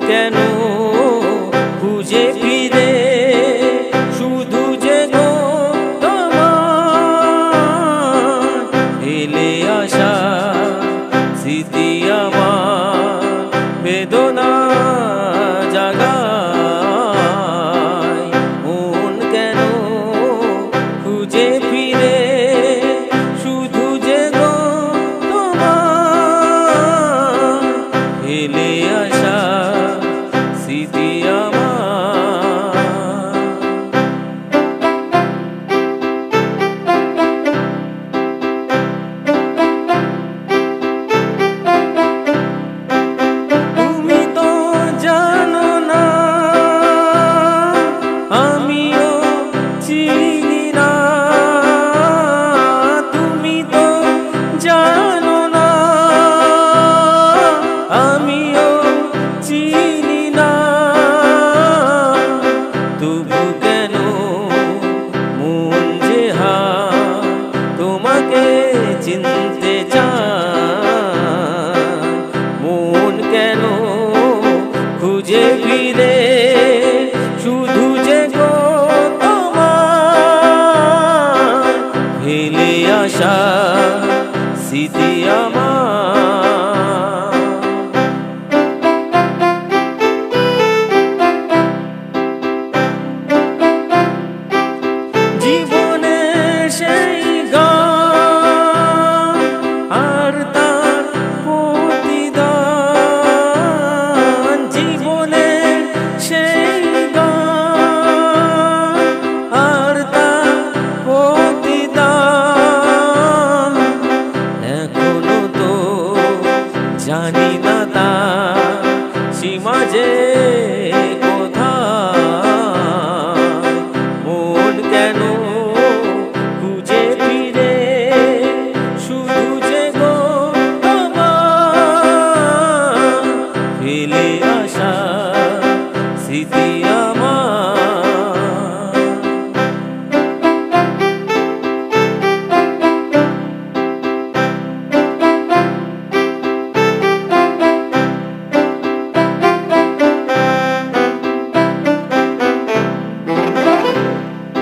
কেন খুঁজে ফিরে শুধু যে গো তোমার এলে আসা স্মৃতি আমার বেদনা জাগায় মন কেন খুঁজে ফিরে শুধু যে গো তোমার এলে আসা স্মৃতি চিনতে চায় মন কেন খুঁজে ফিরে শুধু যে গো তোমার ফেলে আসা স্মৃতি জীবনের সেই জানি না তা সীমা যে